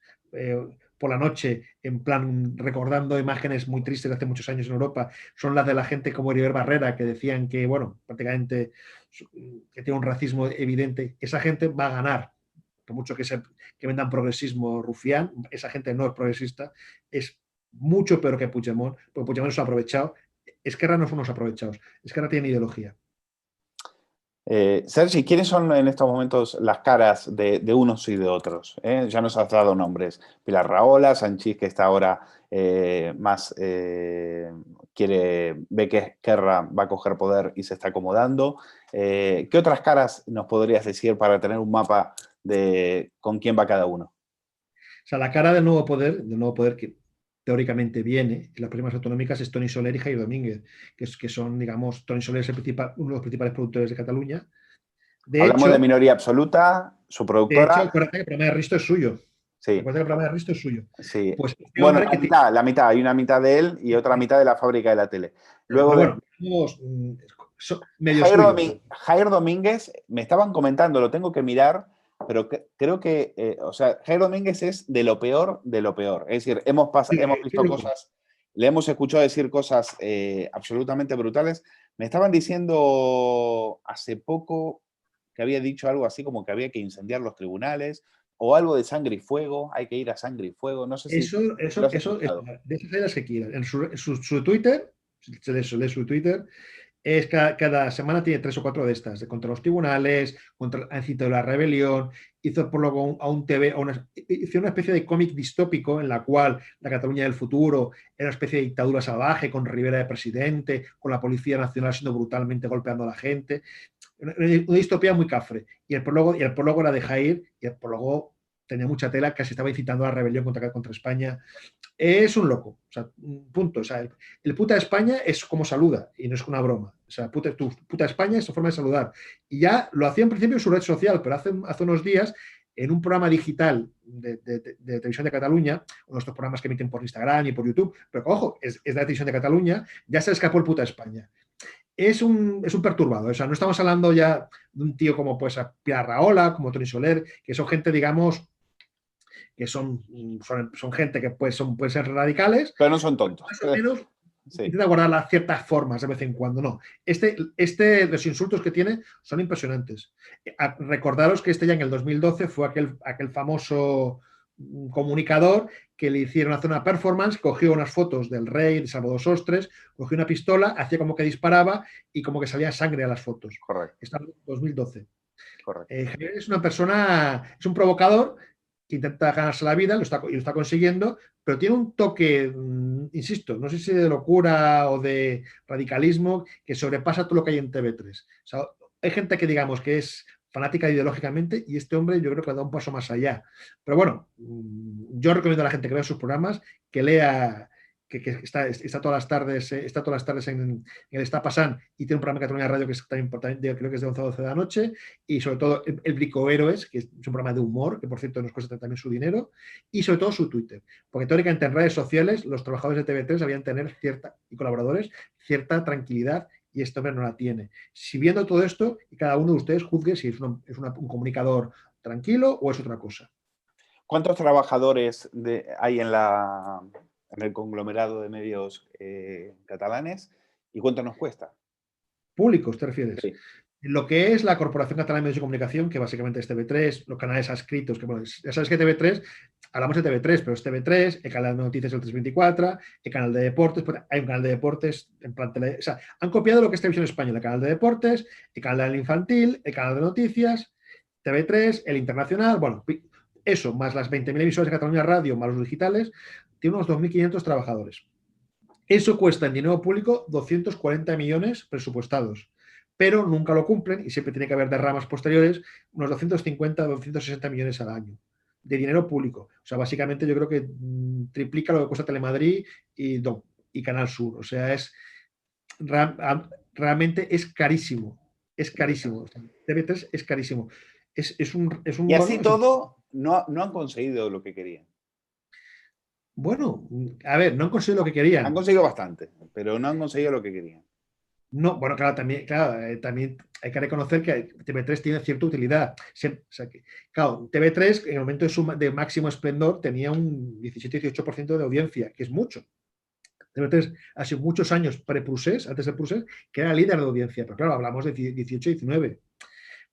por la noche, en plan recordando imágenes muy tristes de hace muchos años en Europa, son las de la gente como Heriberto Barrera, que decían que, bueno, prácticamente que tiene un racismo evidente. Esa gente va a ganar, por mucho que vendan progresismo rufián, esa gente no es progresista, es mucho peor que Puigdemont, porque Puigdemont se ha aprovechado. Esquerra no son unos aprovechados, Esquerra tiene ideología. Sergi, ¿quiénes son en estos momentos las caras de unos y de otros? Ya nos has dado nombres. Pilar Rahola, Sanchís, que está ahora más ve que Esquerra va a coger poder y se está acomodando. ¿Qué otras caras nos podrías decir para tener un mapa de con quién va cada uno? O sea, la cara del nuevo poder que teóricamente viene en las próximas autonómicas es Toni Soler y Jair Domínguez, que son, digamos, Toni Soler es uno de los principales productores de Cataluña. Hablamos de minoría absoluta, su productora. Acuérdate que el programa de Risto es suyo. Sí. Acuérdate que el programa de Risto es suyo. Sí. Pues bueno, la mitad. Hay una mitad de él y otra mitad de la fábrica de la tele. Luego Jair Domínguez, me estaban comentando, lo tengo que mirar, pero creo que, o sea, Jair Domínguez es de lo peor de lo peor. Es decir, hemos visto cosas, le hemos escuchado decir cosas absolutamente brutales. Me estaban diciendo hace poco que había dicho algo así como que había que incendiar los tribunales o algo de sangre y fuego, hay que ir a sangre y fuego, no sé si... Eso de esas ideas que quieras. En su Twitter, se lee su Twitter, es cada semana tiene 3 o 4 de estas, contra los tribunales, contra el incito de la rebelión, hizo por luego a un TV, hizo una especie de cómic distópico en la cual la Cataluña del futuro era una especie de dictadura salvaje, con Rivera de presidente, con la Policía Nacional siendo brutalmente golpeando a la gente. Una distopía muy cafre. Y el prólogo era de Jair, y el prólogo tenía mucha tela, casi estaba incitando a la rebelión contra España. Es un loco, o sea, punto. O sea, el puta España es como saluda, y no es una broma. O sea, puta España es su forma de saludar. Y ya lo hacía en principio en su red social, pero hace unos días, en un programa digital de Televisión de Cataluña, uno de estos programas que emiten por Instagram y por YouTube, pero ojo, es de la Televisión de Cataluña, ya se escapó el puta España. Es un perturbado, o sea, no estamos hablando ya de un tío como pues a Pilar Rahola, como Toni Soler, que son gente, digamos, que son gente que pueden ser radicales, pero no son tontos. Más o menos intenta guardar las ciertas formas de vez en cuando, no. Los insultos que tiene son impresionantes. Recordaros que ya en el 2012 fue aquel famoso comunicador que le hicieron hacer una performance, cogió unas fotos del rey de Salvador Sostres, cogió una pistola, hacía como que disparaba y como que salía sangre a las fotos. Correcto. Está en 2012. Correcto. Es una persona, es un provocador que intenta ganarse la vida, lo está consiguiendo, pero tiene un toque, insisto, no sé si de locura o de radicalismo, que sobrepasa todo lo que hay en TV3. O sea, hay gente que digamos que es fanática ideológicamente y este hombre yo creo que da un paso más allá. Pero bueno, yo recomiendo a la gente que vea sus programas, que lea, que está todas las tardes, está todas las tardes en el Está Pasant y tiene un programa en Cataluña Radio que es también importante, creo que es de 11 a 12 de la noche, y sobre todo el Bricohéroes, que es un programa de humor, que por cierto nos cuesta también su dinero, y sobre todo su Twitter. Porque teóricamente en redes sociales los trabajadores de TV3 habían tener cierta, y colaboradores, cierta tranquilidad, y este hombre no la tiene. Si viendo todo esto, y cada uno de ustedes juzgue si es un comunicador tranquilo o es otra cosa. ¿Cuántos trabajadores hay en el conglomerado de medios catalanes y cuánto nos cuesta? ¿Públicos te refieres? Sí. Lo que es la Corporación Catalana de Medios de Comunicación, que básicamente es TV3, los canales adscritos, que bueno, ya sabes que TV3, hablamos de TV3, pero es TV3, el canal de noticias el 324, el canal de deportes, pues hay un canal de deportes en plan tele, o sea, han copiado lo que es Televisión Española, el canal de deportes, el canal del infantil, el canal de noticias, TV3, el internacional, bueno, eso, más las 20.000 emisoras de Cataluña Radio, más los digitales, tiene unos 2.500 trabajadores. Eso cuesta en dinero público 240 millones presupuestados, pero nunca lo cumplen y siempre tiene que haber derramas posteriores, unos 250, 260 millones al año de dinero público. O sea, básicamente yo creo que triplica lo que cuesta Telemadrid y Canal Sur. O sea, realmente es carísimo. Es carísimo. TV3 es carísimo. Y así todo, no han conseguido lo que querían. Bueno, a ver, no han conseguido lo que querían. Han conseguido bastante, pero no han conseguido lo que querían. No, bueno, claro, también hay que reconocer que TV3 tiene cierta utilidad. O sea que, claro, TV3 en el momento de máximo esplendor tenía un 17-18% de audiencia, que es mucho. TV3 hace muchos años pre-Prusés, antes de Prusés, que era líder de audiencia, pero claro, hablamos de 18-19.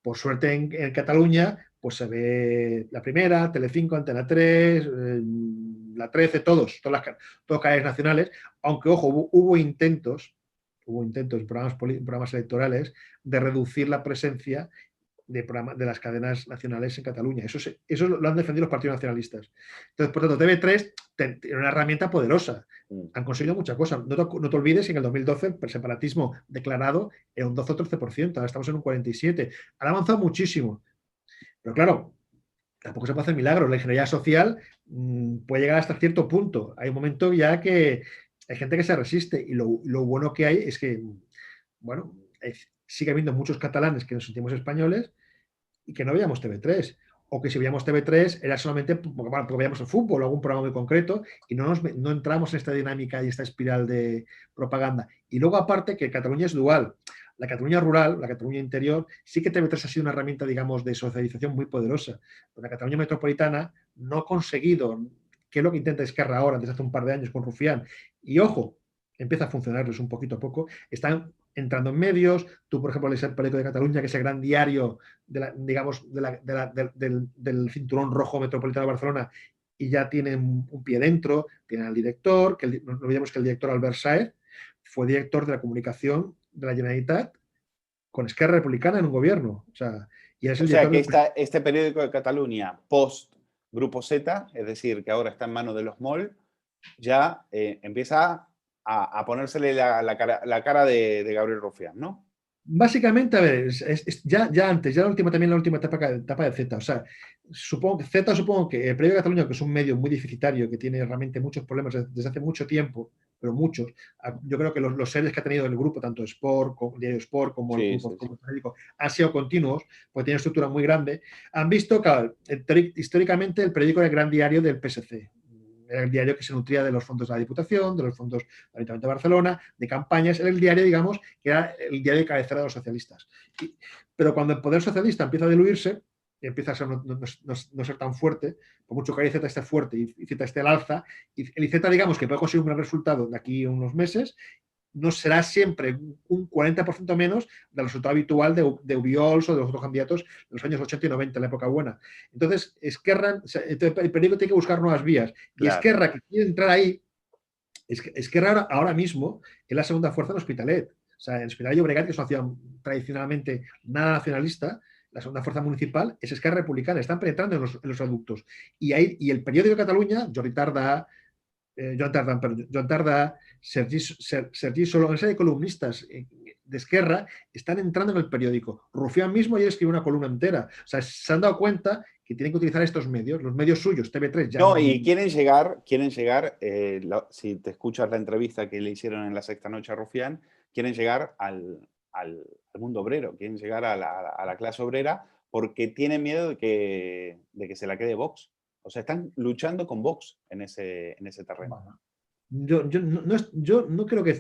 Por suerte en Cataluña, pues se ve La Primera, Telecinco, Antena 3, La 13, todos canales nacionales, aunque, ojo, hubo intentos en programas electorales de reducir la presencia de las cadenas nacionales en Cataluña. Eso lo han defendido los partidos nacionalistas. Entonces, por tanto, TV3 tiene una herramienta poderosa. Han conseguido muchas cosas. No te olvides que en el 2012 el separatismo declarado era un 12 o 13%, ahora estamos en un 47%. Han avanzado muchísimo. Pero claro, tampoco se puede hacer milagros. La ingeniería social puede llegar hasta cierto punto. Hay un momento ya que hay gente que se resiste y lo bueno que hay es que, bueno, sigue habiendo muchos catalanes que nos sentimos españoles y que no veíamos TV3. O que si veíamos TV3 era solamente porque veíamos el fútbol o algún programa muy concreto y no entramos en esta dinámica y esta espiral de propaganda. Y luego aparte que Cataluña es dual. La Cataluña rural, la Cataluña interior, sí que TV3 ha sido una herramienta, digamos, de socialización muy poderosa. Pero la Cataluña metropolitana no ha conseguido, que es lo que intenta Esquerra ahora, desde hace un par de años con Rufián. Y ojo, empieza a funcionarles un poquito a poco. Están entrando en medios. Tú, por ejemplo, lees el Periódico de Cataluña, que es el gran diario del cinturón rojo metropolitano de Barcelona, y ya tienen un pie dentro, tienen al director, no olvidemos que el director Albert Saez fue director de la comunicación de la Generalitat con Esquerra Republicana en un gobierno. O sea que este periódico de Cataluña, post Grupo Z, es decir, que ahora está en manos de los MOL, ya empieza a ponérsele la cara de Gabriel Rufián, ¿no? Básicamente, a ver, ya antes, ya también la última etapa de Z. O sea, supongo que el Periódico de Cataluña, que es un medio muy deficitario, que tiene realmente muchos problemas desde hace mucho tiempo, pero muchos. Yo creo que los series que ha tenido el grupo, tanto Sport, como Diario Sport, como el grupo, como el periódico, han sido continuos, porque tiene una estructura muy grande. Han visto, claro, históricamente el periódico era el gran diario del PSC. Era el diario que se nutría de los fondos de la Diputación, de los fondos del Ayuntamiento de Barcelona, de campañas. Era el diario, digamos, que era el diario de cabecera de los socialistas. Pero cuando el poder socialista empieza a diluirse, y empieza a ser no ser tan fuerte, por mucho que el IZ esté fuerte y IZ esté al alza, y el IZ, digamos, que puede conseguir un gran resultado de aquí a unos meses, no será siempre un 40% menos del resultado habitual de Obiols o de los otros candidatos en los años 80 y 90, en la época buena. Entonces, Esquerra, el periódico tiene que buscar nuevas vías. Claro. Y Esquerra, que quiere entrar ahí, Esquerra ahora mismo es la segunda fuerza en Hospitalet. O sea, en Hospitalet de Llobregat, que es una ciudad tradicionalmente nada nacionalista, la segunda fuerza municipal es Esquerra Republicana. Están penetrando en los adultos. Y el periódico de Cataluña, Joan Tardà, Sergi Soló, una serie de columnistas de Esquerra están entrando en el periódico. Rufián mismo ayer escribió una columna entera. O sea, se han dado cuenta que tienen que utilizar estos medios, los medios suyos, TV3 ya no. Y quieren llegar, si te escuchas la entrevista que le hicieron en La Sexta Noche a Rufián, quieren llegar al mundo obrero, quieren llegar a la clase obrera porque tienen miedo de que se la quede Vox. O sea, están luchando con Vox en ese terreno. Yo no creo que,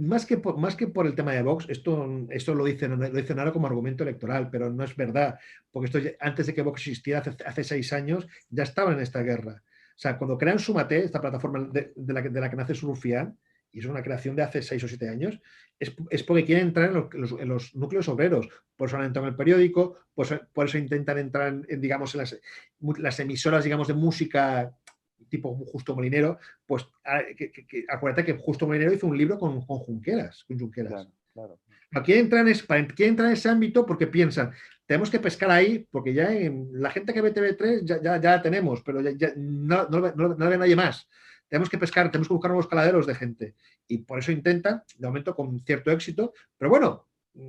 más que por el tema de Vox, esto lo dicen ahora como argumento electoral, pero no es verdad, porque esto antes de que Vox existiera, hace 6 años, ya estaban en esta guerra. O sea, cuando crean Sumate, esta plataforma de la que nace Rufián, y es una creación de hace 6 o 7 años, es porque quieren entrar en los núcleos obreros. Por eso han entrado en el periódico, por eso intentan entrar digamos, en las emisoras, digamos, de música tipo Justo Molinero, pues acuérdate que Justo Molinero hizo un libro con Junqueras. Claro. Quieren entrar en ese ámbito porque piensan, tenemos que pescar ahí, porque ya la gente que ve TV3 ya la tenemos, pero ya no ve nadie más. Tenemos que pescar, tenemos que buscar nuevos caladeros de gente. Y por eso intentan, de momento con cierto éxito, pero bueno,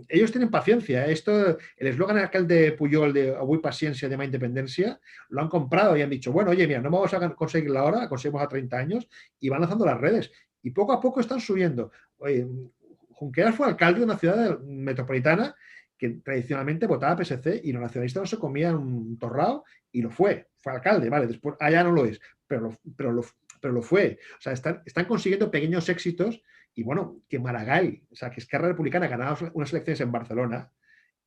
ellos tienen paciencia. El eslogan aquel de Pujol de Avui paciencia, demà independencia, lo han comprado y han dicho, bueno, oye, mira, no vamos a conseguirla ahora, la conseguimos a 30 años, y van lanzando las redes. Y poco a poco están subiendo. Oye, Junqueras fue alcalde de una ciudad metropolitana que tradicionalmente votaba PSC y los nacionalistas no se comían un torrao y lo fue alcalde, vale, después allá no lo es, pero lo fue. O sea, están consiguiendo pequeños éxitos y bueno, que Maragall, o sea, que Esquerra Republicana ganaba unas elecciones en Barcelona,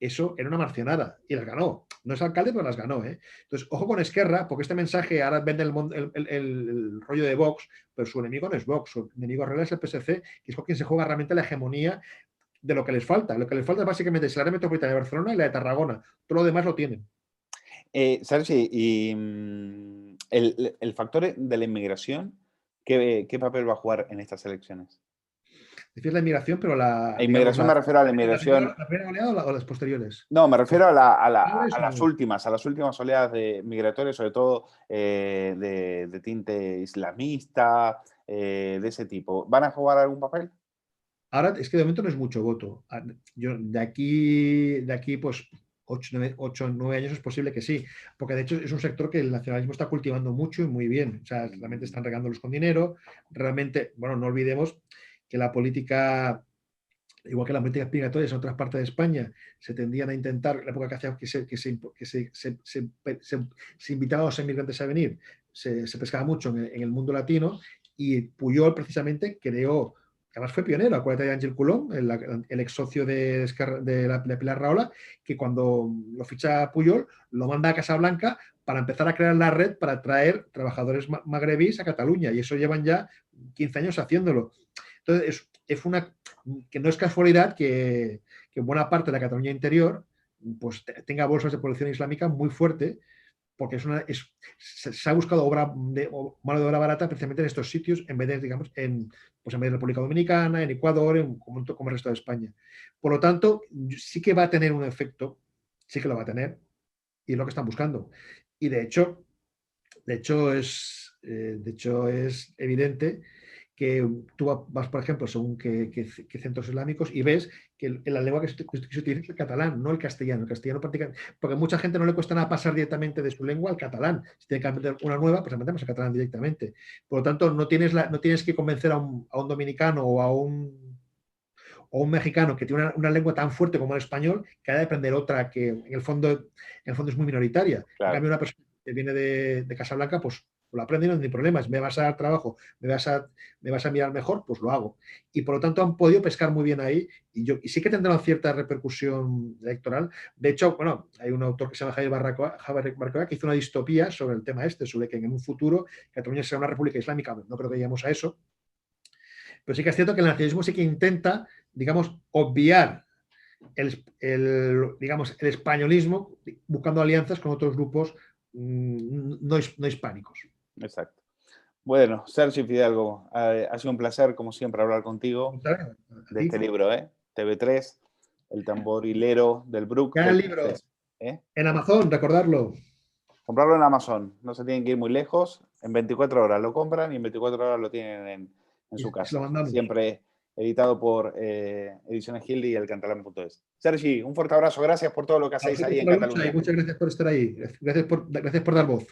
eso era una marcionada y las ganó. No es alcalde, pero las ganó. Entonces, ojo con Esquerra, porque este mensaje ahora vende el rollo de Vox, pero su enemigo no es Vox, su enemigo real es el PSC, que es con quien se juega realmente la hegemonía de lo que les falta. Lo que les falta básicamente es la área metropolitana de Barcelona y la de Tarragona. Todo lo demás lo tienen. Sergi, y el factor de la inmigración, ¿qué papel va a jugar en estas elecciones? Decir la inmigración, pero La inmigración, me refiero a la inmigración. ¿La primera oleada o las posteriores? No, me refiero a las últimas oleadas migratorias, sobre todo de tinte islamista, de ese tipo. ¿Van a jugar algún papel? Ahora es que de momento no es mucho voto. Yo de aquí pues 8 o 9 años es posible que sí, porque de hecho es un sector que el nacionalismo está cultivando mucho y muy bien. O sea, realmente están regándolos con dinero. Realmente, bueno, no olvidemos que la política, igual que las políticas migratorias en otras partes de España, se tendían a intentar, la época que hacía se invitaba a los inmigrantes a venir, se pescaba mucho en el mundo latino y Pujol precisamente creó. Además fue pionero, acuérdate de Ángel Colom, el ex socio de Pilar Rahola, que cuando lo ficha Pujol, lo manda a Casablanca para empezar a crear la red para traer trabajadores magrebíes a Cataluña. Y eso llevan ya 15 años haciéndolo. Entonces, es una que no es casualidad que buena parte de la Cataluña interior pues tenga bolsas de población islámica muy fuerte, porque se ha buscado mano de obra barata precisamente en estos sitios, en vez de, digamos, en vez de República Dominicana, en Ecuador, como el resto de España. Por lo tanto, sí que va a tener un efecto, sí que lo va a tener, y es lo que están buscando. Y de hecho es evidente que tú vas, por ejemplo, según qué centros islámicos y ves que la lengua que se utiliza es el catalán, no el castellano. El castellano prácticamente, porque a mucha gente no le cuesta nada pasar directamente de su lengua al catalán. Si tiene que aprender una nueva, pues metemos al catalán directamente. Por lo tanto, no tienes que convencer a un dominicano o a un mexicano que tiene una lengua tan fuerte como el español que ha de aprender otra que en el fondo es muy minoritaria. Claro. En cambio, una persona que viene de Casablanca, pues lo aprende y no hay problemas. Me vas a dar trabajo, me vas a mirar mejor, pues lo hago. Y por lo tanto han podido pescar muy bien ahí y sí que tendrán cierta repercusión electoral. De hecho, bueno, hay un autor que se llama Javier Barracoa que hizo una distopía sobre el tema sobre que en un futuro Cataluña será una república islámica. No creo que lleguemos a eso. Pero sí que es cierto que el nacionalismo sí que intenta, digamos, obviar el españolismo buscando alianzas con otros grupos no hispánicos. Exacto. Bueno, Sergi Fidalgo, ha sido un placer, como siempre, hablar contigo de este libro, TV3, El tamborilero del Bruc. Gran libro. En Amazon, recordarlo. Comprarlo en Amazon, no se tienen que ir muy lejos. En 24 horas lo compran y en 24 horas lo tienen en su Se casa. lo mandamos. Siempre editado por Ediciones Gildi y elcantalán.es. Sergi, un fuerte abrazo. Gracias por todo lo que hacéis ahí en Cataluña. Muchas gracias por estar ahí. Gracias por dar voz.